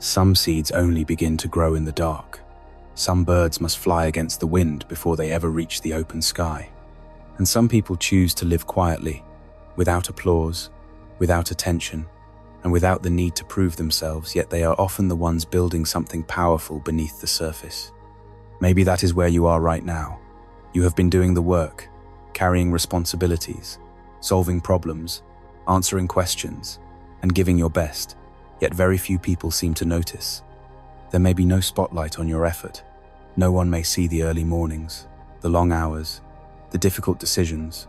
Some seeds only begin to grow in the dark. Some birds must fly against the wind before they ever reach the open sky. And some people choose to live quietly, without applause, without attention, and without the need to prove themselves, yet they are often the ones building something powerful beneath the surface. Maybe that is where you are right now. You have been doing the work, carrying responsibilities, solving problems, answering questions, and giving your best, yet very few people seem to notice. There may be no spotlight on your effort. No one may see the early mornings, the long hours, the difficult decisions,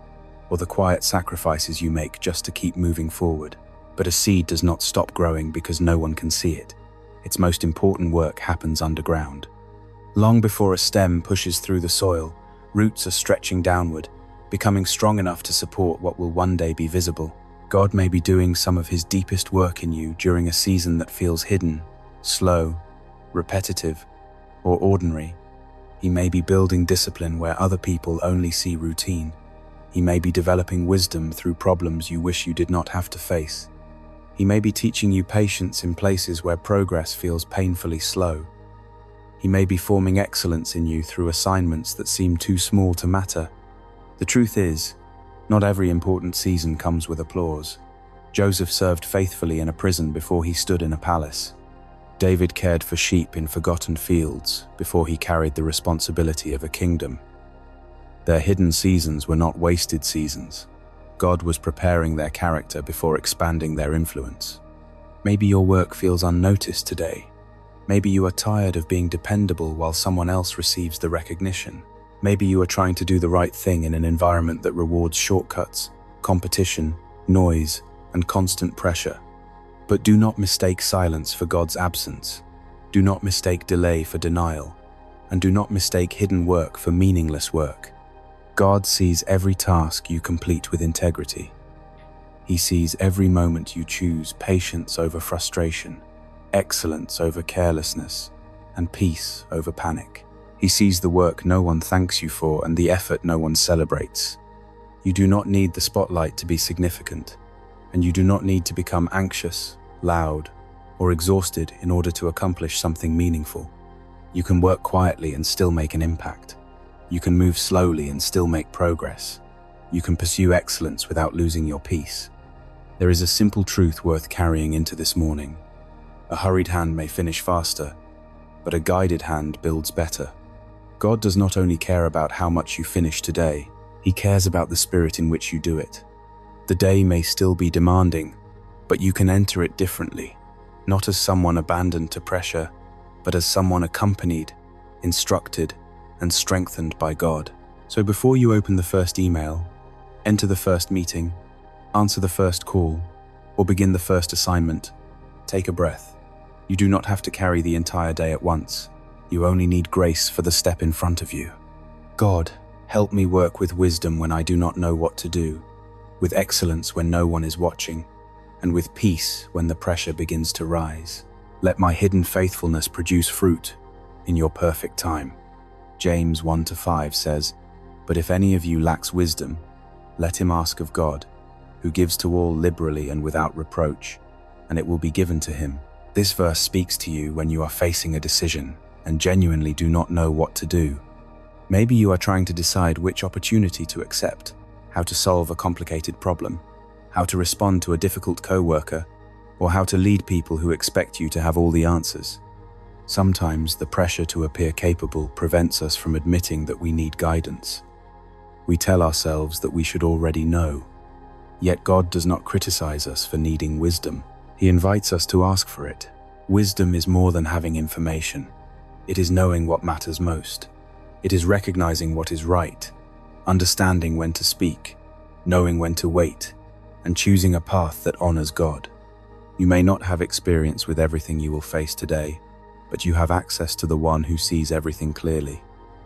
or the quiet sacrifices you make just to keep moving forward. But a seed does not stop growing because no one can see it. Its most important work happens underground. Long before a stem pushes through the soil, roots are stretching downward, becoming strong enough to support what will one day be visible. God may be doing some of His deepest work in you during a season that feels hidden, slow, repetitive, or ordinary. He may be building discipline where other people only see routine. He may be developing wisdom through problems you wish you did not have to face. He may be teaching you patience in places where progress feels painfully slow. He may be forming excellence in you through assignments that seem too small to matter. The truth is, not every important season comes with applause. Joseph served faithfully in a prison before he stood in a palace. David cared for sheep in forgotten fields before he carried the responsibility of a kingdom. Their hidden seasons were not wasted seasons. God was preparing their character before expanding their influence. Maybe your work feels unnoticed today. Maybe you are tired of being dependable while someone else receives the recognition. Maybe you are trying to do the right thing in an environment that rewards shortcuts, competition, noise, and constant pressure. But do not mistake silence for God's absence. Do not mistake delay for denial. And do not mistake hidden work for meaningless work. God sees every task you complete with integrity. He sees every moment you choose patience over frustration, excellence over carelessness, and peace over panic. He sees the work no one thanks you for and the effort no one celebrates. You do not need the spotlight to be significant, and you do not need to become anxious, loud, or exhausted in order to accomplish something meaningful. You can work quietly and still make an impact. You can move slowly and still make progress. You can pursue excellence without losing your peace. There is a simple truth worth carrying into this morning. A hurried hand may finish faster, but a guided hand builds better. God does not only care about how much you finish today, He cares about the spirit in which you do it. The day may still be demanding, but you can enter it differently, not as someone abandoned to pressure, but as someone accompanied, instructed, and strengthened by God. So before you open the first email, enter the first meeting, answer the first call, or begin the first assignment, take a breath. You do not have to carry the entire day at once. You only need grace for the step in front of you. God, help me work with wisdom when I do not know what to do, with excellence when no one is watching, and with peace when the pressure begins to rise. Let my hidden faithfulness produce fruit in your perfect time. James 1-5 says, "But if any of you lacks wisdom, let him ask of God, who gives to all liberally and without reproach, and it will be given to him." This verse speaks to you when you are facing a decision and genuinely do not know what to do. Maybe you are trying to decide which opportunity to accept, how to solve a complicated problem, how to respond to a difficult coworker, or how to lead people who expect you to have all the answers. Sometimes the pressure to appear capable prevents us from admitting that we need guidance. We tell ourselves that we should already know. Yet God does not criticize us for needing wisdom. He invites us to ask for it. Wisdom is more than having information. It is knowing what matters most. It is recognizing what is right, understanding when to speak, knowing when to wait, and choosing a path that honors God. You may not have experience with everything you will face today, but you have access to the one who sees everything clearly.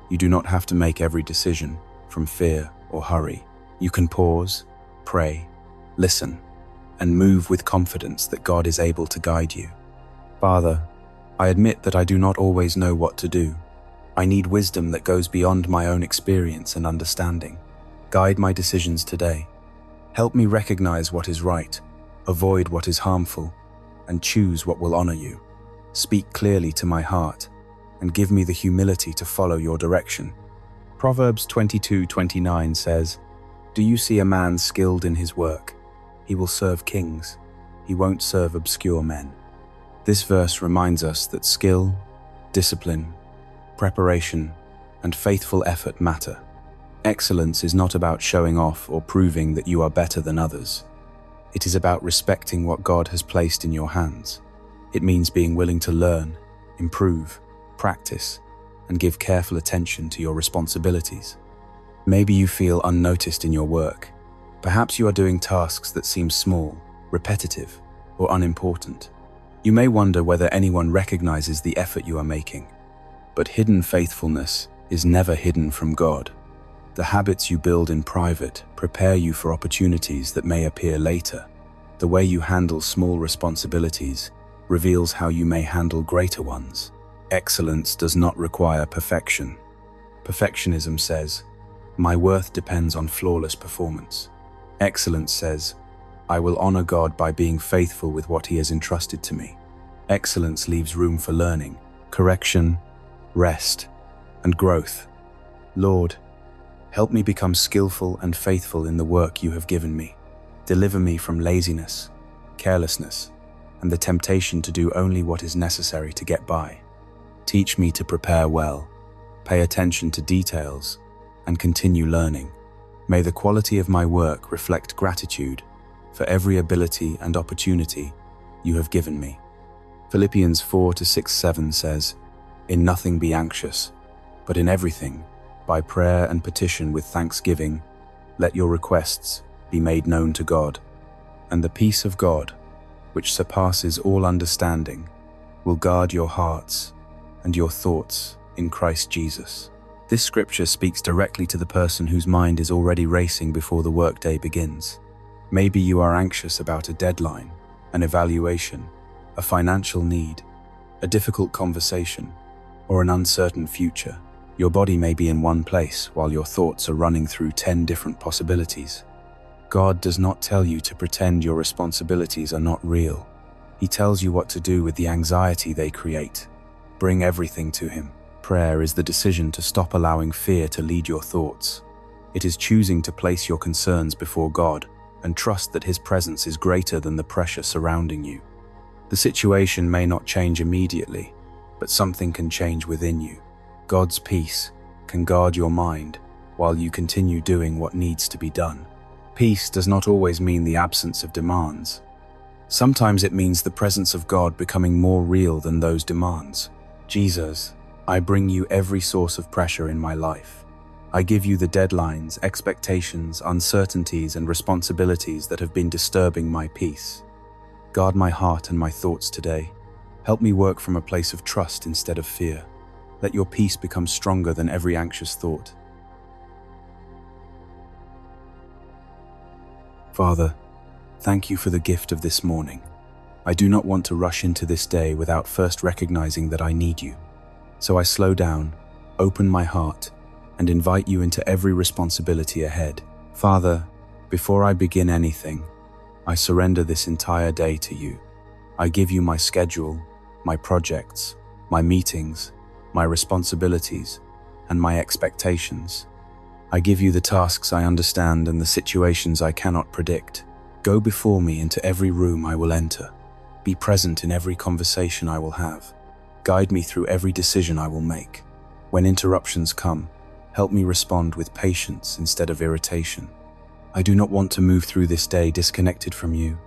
You do not have to make every decision from fear or hurry. You can pause, pray, listen, and move with confidence that God is able to guide you. Father, I admit that I do not always know what to do. I need wisdom that goes beyond my own experience and understanding. Guide my decisions today. Help me recognize what is right, avoid what is harmful, and choose what will honor you. Speak clearly to my heart, and give me the humility to follow your direction. Proverbs 22:29 says, "Do you see a man skilled in his work? He will serve kings. He won't serve obscure men." This verse reminds us that skill, discipline, preparation, and faithful effort matter. Excellence is not about showing off or proving that you are better than others. It is about respecting what God has placed in your hands. It means being willing to learn, improve, practice, and give careful attention to your responsibilities. Maybe you feel unnoticed in your work. Perhaps you are doing tasks that seem small, repetitive, or unimportant. You may wonder whether anyone recognizes the effort you are making. But hidden faithfulness is never hidden from God. The habits you build in private prepare you for opportunities that may appear later. The way you handle small responsibilities reveals how you may handle greater ones. Excellence does not require perfection. Perfectionism says, "My worth depends on flawless performance." Excellence says, "I will honor God by being faithful with what He has entrusted to me." Excellence leaves room for learning, correction, rest, and growth. Lord, help me become skillful and faithful in the work you have given me. Deliver me from laziness, carelessness, and the temptation to do only what is necessary to get by. Teach me to prepare well, pay attention to details, and continue learning. May the quality of my work reflect gratitude for every ability and opportunity you have given me. Philippians 4:6-7 says, "In nothing be anxious, but in everything, by prayer and petition with thanksgiving, let your requests be made known to God. And the peace of God, which surpasses all understanding, will guard your hearts and your thoughts in Christ Jesus." This scripture speaks directly to the person whose mind is already racing before the workday begins. Maybe you are anxious about a deadline, an evaluation, a financial need, a difficult conversation, or an uncertain future. Your body may be in one place while your thoughts are running through 10 different possibilities. God does not tell you to pretend your responsibilities are not real. He tells you what to do with the anxiety they create. Bring everything to Him. Prayer is the decision to stop allowing fear to lead your thoughts. It is choosing to place your concerns before God and trust that His presence is greater than the pressure surrounding you. The situation may not change immediately, but something can change within you. God's peace can guard your mind while you continue doing what needs to be done. Peace does not always mean the absence of demands. Sometimes it means the presence of God becoming more real than those demands. Jesus, I bring you every source of pressure in my life. I give you the deadlines, expectations, uncertainties, and responsibilities that have been disturbing my peace. Guard my heart and my thoughts today. Help me work from a place of trust instead of fear. Let your peace become stronger than every anxious thought. Father, thank you for the gift of this morning. I do not want to rush into this day without first recognizing that I need you. So I slow down, open my heart, and invite you into every responsibility ahead. Father, before I begin anything, I surrender this entire day to you. I give you my schedule, my projects, my meetings, my responsibilities, and my expectations. I give you the tasks I understand and the situations I cannot predict. Go before me into every room I will enter. Be present in every conversation I will have. Guide me through every decision I will make. When interruptions come, help me respond with patience instead of irritation. I do not want to move through this day disconnected from you.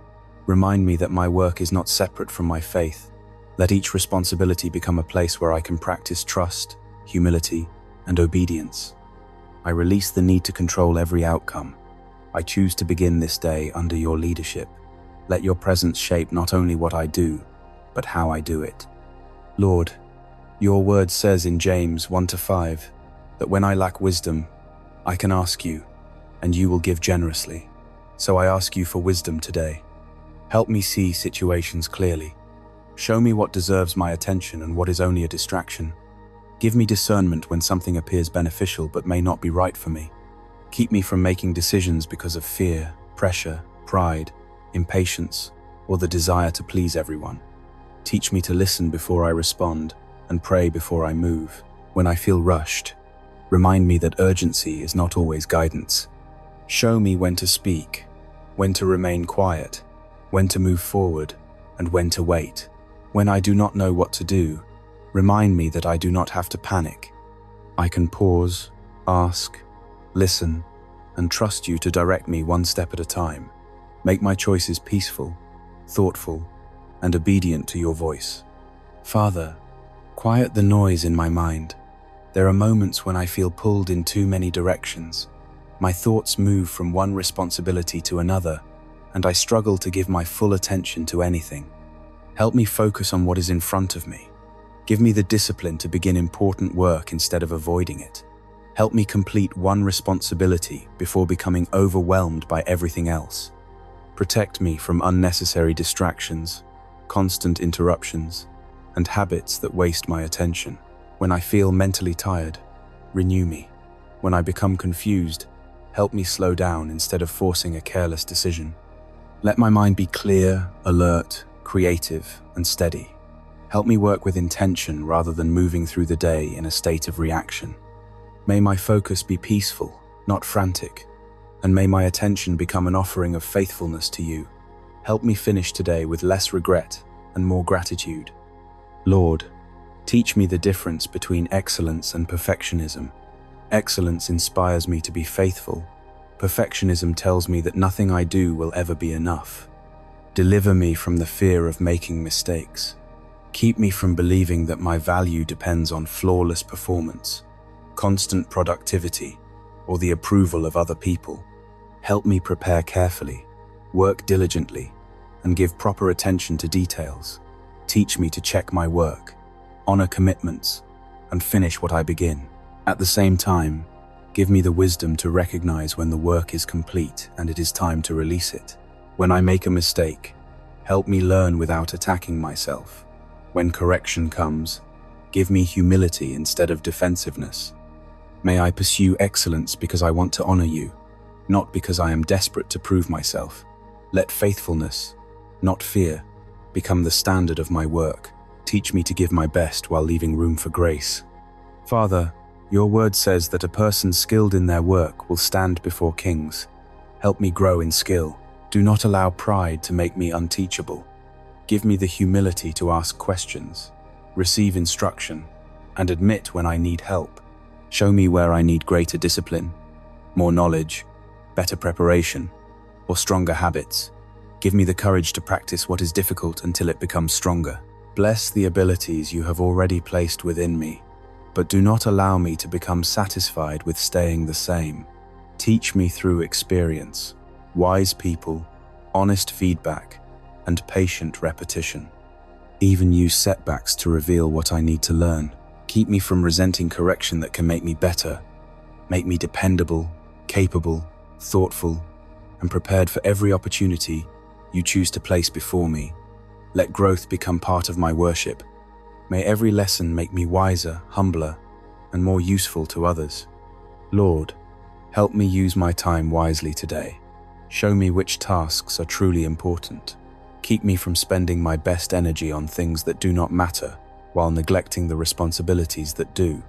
Remind me that my work is not separate from my faith. Let each responsibility become a place where I can practice trust, humility, and obedience. I release the need to control every outcome. I choose to begin this day under your leadership. Let your presence shape not only what I do, but how I do it. Lord, your word says in James 1-5 that when I lack wisdom, I can ask you, and you will give generously. So I ask you for wisdom today. Help me see situations clearly. Show me what deserves my attention and what is only a distraction. Give me discernment when something appears beneficial but may not be right for me. Keep me from making decisions because of fear, pressure, pride, impatience, or the desire to please everyone. Teach me to listen before I respond and pray before I move. When I feel rushed, remind me that urgency is not always guidance. Show me when to speak, when to remain quiet, when to move forward, and when to wait. When I do not know what to do, remind me that I do not have to panic. I can pause, ask, listen, and trust you to direct me one step at a time. Make my choices peaceful, thoughtful, and obedient to your voice. Father, quiet the noise in my mind. There are moments when I feel pulled in too many directions. My thoughts move from one responsibility to another, and I struggle to give my full attention to anything. Help me focus on what is in front of me. Give me the discipline to begin important work instead of avoiding it. Help me complete one responsibility before becoming overwhelmed by everything else. Protect me from unnecessary distractions, constant interruptions, and habits that waste my attention. When I feel mentally tired, renew me. When I become confused, help me slow down instead of forcing a careless decision. Let my mind be clear, alert, creative, and steady. Help me work with intention rather than moving through the day in a state of reaction. May my focus be peaceful, not frantic, and may my attention become an offering of faithfulness to you. Help me finish today with less regret and more gratitude. Lord, teach me the difference between excellence and perfectionism. Excellence inspires me to be faithful. Perfectionism tells me that nothing I do will ever be enough. Deliver me from the fear of making mistakes. Keep me from believing that my value depends on flawless performance, constant productivity, or the approval of other people. Help me prepare carefully, work diligently, and give proper attention to details. Teach me to check my work, honor commitments, and finish what I begin. At the same time, give me the wisdom to recognize when the work is complete and it is time to release it. When I make a mistake, help me learn without attacking myself. When correction comes, give me humility instead of defensiveness. May I pursue excellence because I want to honor you, not because I am desperate to prove myself. Let faithfulness, not fear, become the standard of my work. Teach me to give my best while leaving room for grace. Father, your word says that a person skilled in their work will stand before kings. Help me grow in skill. Do not allow pride to make me unteachable. Give me the humility to ask questions, receive instruction, and admit when I need help. Show me where I need greater discipline, more knowledge, better preparation, or stronger habits. Give me the courage to practice what is difficult until it becomes stronger. Bless the abilities you have already placed within me, but do not allow me to become satisfied with staying the same. Teach me through experience, wise people, honest feedback, and patient repetition. Even use setbacks to reveal what I need to learn. Keep me from resenting correction that can make me better. Make me dependable, capable, thoughtful, and prepared for every opportunity you choose to place before me. Let growth become part of my worship. May every lesson make me wiser, humbler, and more useful to others. Lord, help me use my time wisely today. Show me which tasks are truly important. Keep me from spending my best energy on things that do not matter while neglecting the responsibilities that do.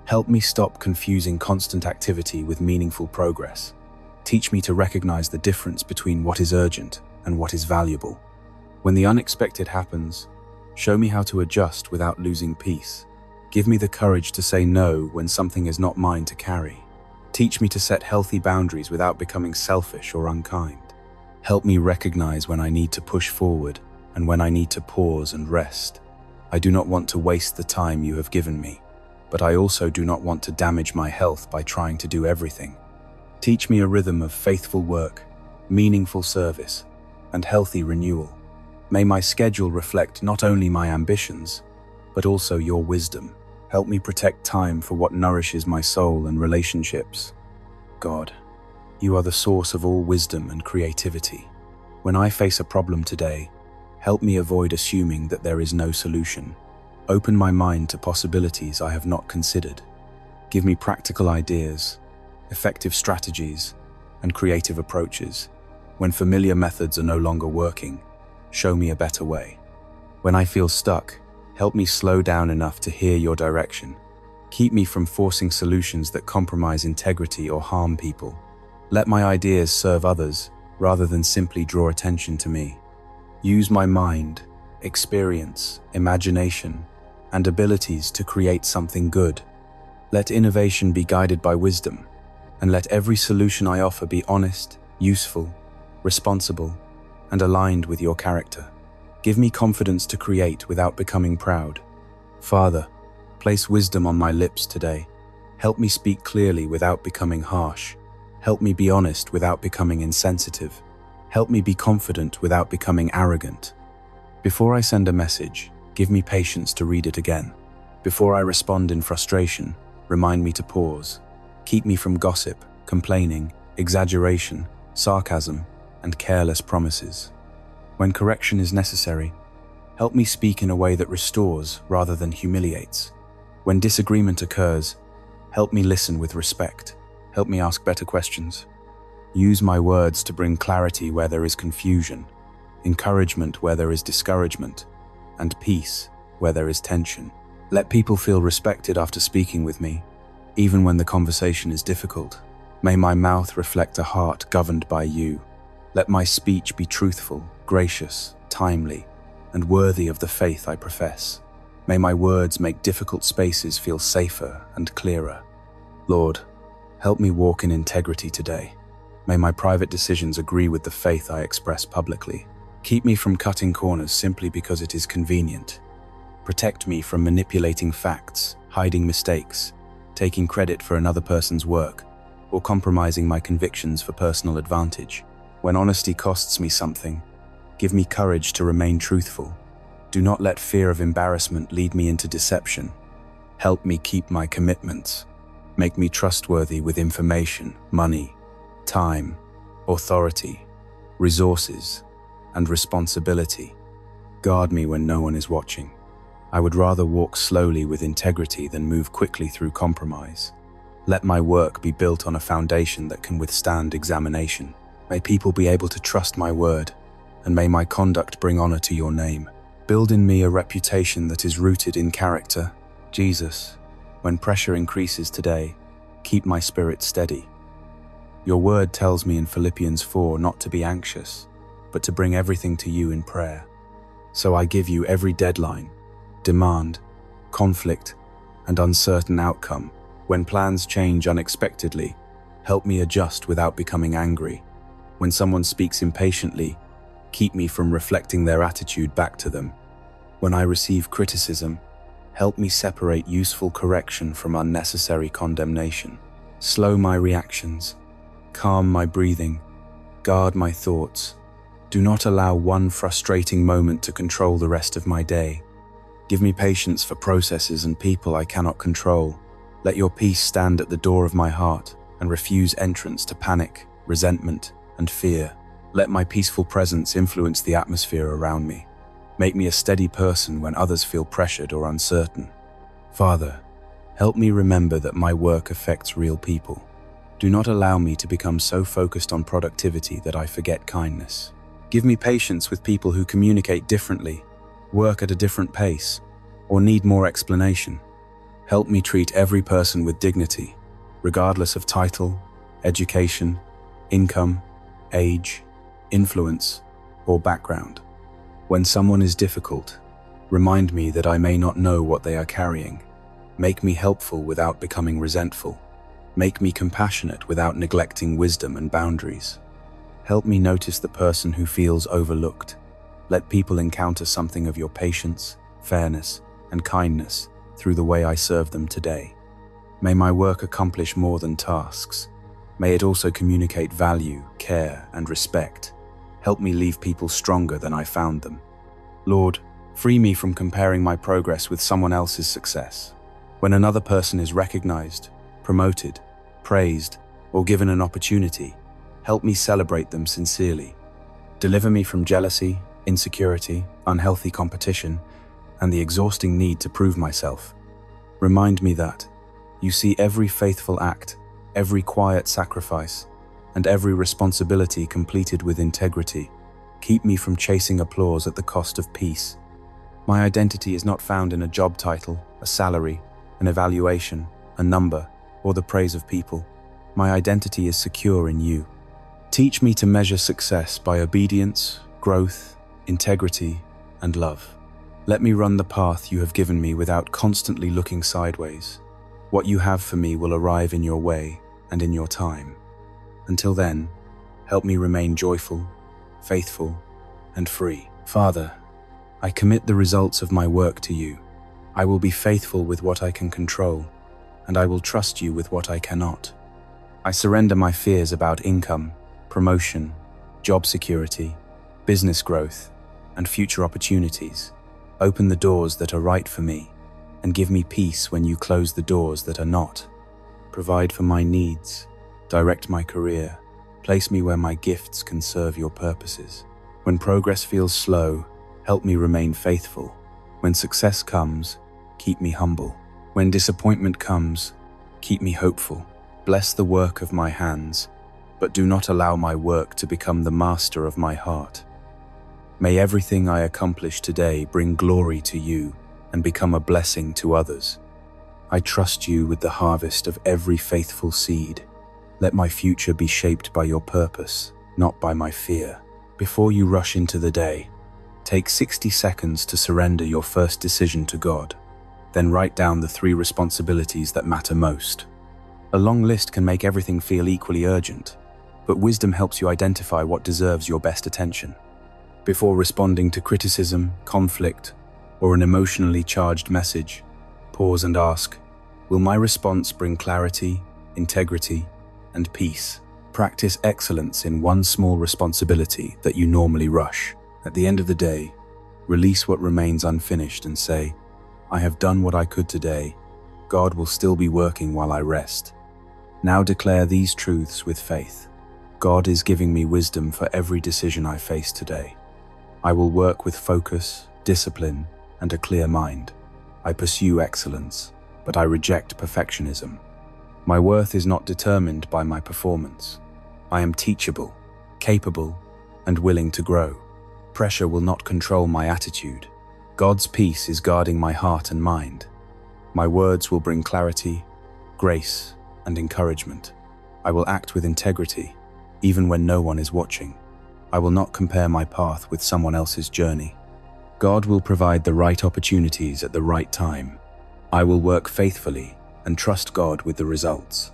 Help me stop confusing constant activity with meaningful progress. Teach me to recognize the difference between what is urgent and what is valuable. When the unexpected happens, show me how to adjust without losing peace. Give me the courage to say no when something is not mine to carry. Teach me to set healthy boundaries without becoming selfish or unkind. Help me recognize when I need to push forward and when I need to pause and rest. I do not want to waste the time you have given me, but I also do not want to damage my health by trying to do everything. Teach me a rhythm of faithful work, meaningful service, and healthy renewal. May my schedule reflect not only my ambitions, but also your wisdom. Help me protect time for what nourishes my soul and relationships. God, you are the source of all wisdom and creativity. When I face a problem today, help me avoid assuming that there is no solution. Open my mind to possibilities I have not considered. Give me practical ideas, effective strategies, and creative approaches. When familiar methods are no longer working, show me a better way. When I feel stuck, help me slow down enough to hear your direction. Keep me from forcing solutions that compromise integrity or harm people. Let my ideas serve others rather than simply draw attention to me. Use my mind, experience, imagination, and abilities to create something good. Let innovation be guided by wisdom, and let every solution I offer be honest, useful, responsible, and aligned with your character. Give me confidence to create without becoming proud. Father, place wisdom on my lips today. Help me speak clearly without becoming harsh. Help me be honest without becoming insensitive. Help me be confident without becoming arrogant. Before I send a message, give me patience to read it again. Before I respond in frustration, remind me to pause. Keep me from gossip, complaining, exaggeration, sarcasm, and careless promises. When correction is necessary, help me speak in a way that restores rather than humiliates. When disagreement occurs, help me listen with respect. Help me ask better questions. Use my words to bring clarity where there is confusion, encouragement where there is discouragement, and peace where there is tension. Let people feel respected after speaking with me, even when the conversation is difficult. May my mouth reflect a heart governed by you. Let my speech be truthful, gracious, timely, and worthy of the faith I profess. May my words make difficult spaces feel safer and clearer. Lord, help me walk in integrity today. May my private decisions agree with the faith I express publicly. Keep me from cutting corners simply because it is convenient. Protect me from manipulating facts, hiding mistakes, taking credit for another person's work, or compromising my convictions for personal advantage. When honesty costs me something, give me courage to remain truthful. Do not let fear of embarrassment lead me into deception. Help me keep my commitments. Make me trustworthy with information, money, time, authority, resources, and responsibility. Guard me when no one is watching. I would rather walk slowly with integrity than move quickly through compromise. Let my work be built on a foundation that can withstand examination. May people be able to trust my word, and may my conduct bring honor to your name. Build in me a reputation that is rooted in character. Jesus, when pressure increases today, keep my spirit steady. Your word tells me in Philippians 4 not to be anxious, but to bring everything to you in prayer. So I give you every deadline, demand, conflict, and uncertain outcome. When plans change unexpectedly, help me adjust without becoming angry. When someone speaks impatiently, keep me from reflecting their attitude back to them. When I receive criticism, help me separate useful correction from unnecessary condemnation. Slow my reactions, calm my breathing, guard my thoughts. Do not allow one frustrating moment to control the rest of my day. Give me patience for processes and people I cannot control. Let your peace stand at the door of my heart and refuse entrance to panic, resentment, and fear. Let my peaceful presence influence the atmosphere around me. Make me a steady person when others feel pressured or uncertain. Father, help me remember that my work affects real people. Do not allow me to become so focused on productivity that I forget kindness. Give me patience with people who communicate differently, work at a different pace, or need more explanation. Help me treat every person with dignity, regardless of title, education, income, age, influence, or background. When someone is difficult, remind me that I may not know what they are carrying. Make me helpful without becoming resentful. Make me compassionate without neglecting wisdom and boundaries. Help me notice the person who feels overlooked. Let people encounter something of your patience, fairness, and kindness through the way I serve them today. May my work accomplish more than tasks. May it also communicate value, care, and respect. Help me leave people stronger than I found them. Lord, free me from comparing my progress with someone else's success. When another person is recognized, promoted, praised, or given an opportunity, help me celebrate them sincerely. Deliver me from jealousy, insecurity, unhealthy competition, and the exhausting need to prove myself. Remind me that you see every faithful act, every quiet sacrifice, and every responsibility completed with integrity. Keep me from chasing applause at the cost of peace. My identity is not found in a job title, a salary, an evaluation, a number, or the praise of people. My identity is secure in you. Teach me to measure success by obedience, growth, integrity, and love. Let me run the path you have given me without constantly looking sideways. What you have for me will arrive in your way and in your time. Until then, help me remain joyful, faithful, and free. Father, I commit the results of my work to you. I will be faithful with what I can control, and I will trust you with what I cannot. I surrender my fears about income, promotion, job security, business growth, and future opportunities. Open the doors that are right for me, and give me peace when you close the doors that are not. Provide for my needs, direct my career, place me where my gifts can serve your purposes. When progress feels slow, help me remain faithful. When success comes, keep me humble. When disappointment comes, keep me hopeful. Bless the work of my hands, but do not allow my work to become the master of my heart. May everything I accomplish today bring glory to you and become a blessing to others. I trust you with the harvest of every faithful seed. Let my future be shaped by your purpose, not by my fear. Before you rush into the day, take 60 seconds to surrender your first decision to God. Then write down the 3 responsibilities that matter most. A long list can make everything feel equally urgent, but wisdom helps you identify what deserves your best attention. Before responding to criticism, conflict, or an emotionally charged message, pause and ask, will my response bring clarity, integrity, and peace? Practice excellence in one small responsibility that you normally rush. At the end of the day, release what remains unfinished and say, I have done what I could today. God will still be working while I rest. Now declare these truths with faith. God is giving me wisdom for every decision I face today. I will work with focus, discipline, and a clear mind. I pursue excellence, but I reject perfectionism. My worth is not determined by my performance. I am teachable, capable, and willing to grow. Pressure will not control my attitude. God's peace is guarding my heart and mind. My words will bring clarity, grace, and encouragement. I will act with integrity, even when no one is watching. I will not compare my path with someone else's journey. God will provide the right opportunities at the right time. I will work faithfully and trust God with the results.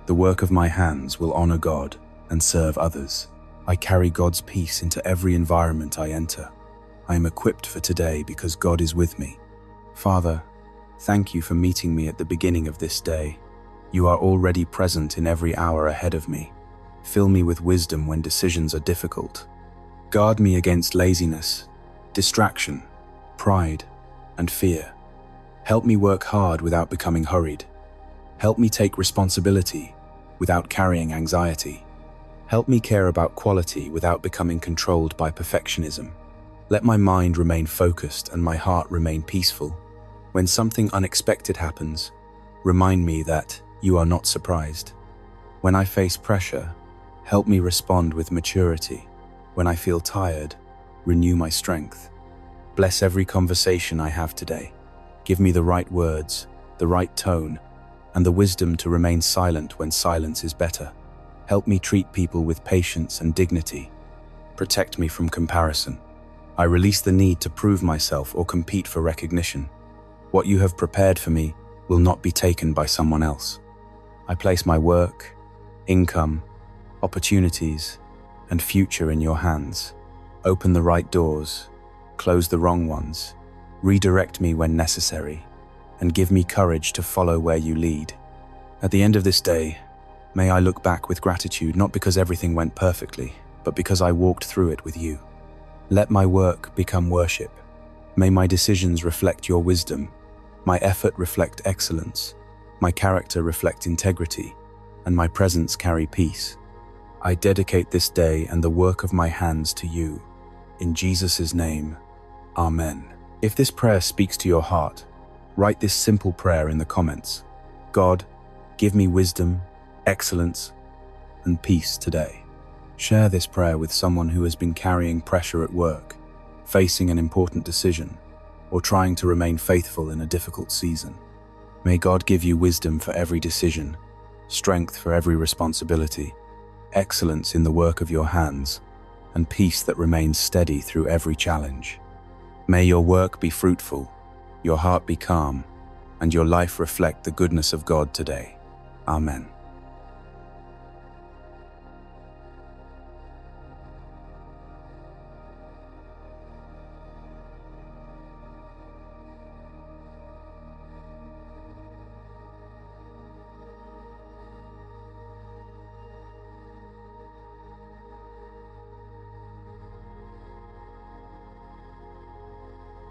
The work of my hands will honor God and serve others. I carry God's peace into every environment I enter. I am equipped for today because God is with me. Father, thank you for meeting me at the beginning of this day. You are already present in every hour ahead of me. Fill me with wisdom when decisions are difficult. Guard me against laziness, distraction, pride, and fear. Help me work hard without becoming hurried. Help me take responsibility without carrying anxiety. Help me care about quality without becoming controlled by perfectionism. Let my mind remain focused and my heart remain peaceful. When something unexpected happens, remind me that you are not surprised. When I face pressure, help me respond with maturity. When I feel tired, renew my strength. Bless every conversation I have today. Give me the right words, the right tone, and the wisdom to remain silent when silence is better. Help me treat people with patience and dignity. Protect me from comparison. I release the need to prove myself or compete for recognition. What you have prepared for me will not be taken by someone else. I place my work, income, opportunities, and future in your hands. Open the right doors, close the wrong ones, redirect me when necessary, and give me courage to follow where you lead. At the end of this day, may I look back with gratitude, not because everything went perfectly, but because I walked through it with you. Let my work become worship. May my decisions reflect your wisdom, my effort reflect excellence, my character reflect integrity, and my presence carry peace. I dedicate this day and the work of my hands to you. In Jesus' name, Amen. If this prayer speaks to your heart, write this simple prayer in the comments. God, give me wisdom, excellence, and peace today. Share this prayer with someone who has been carrying pressure at work, facing an important decision, or trying to remain faithful in a difficult season. May God give you wisdom for every decision, strength for every responsibility, excellence in the work of your hands, and peace that remains steady through every challenge. May your work be fruitful, your heart be calm, and your life reflect the goodness of God today. Amen.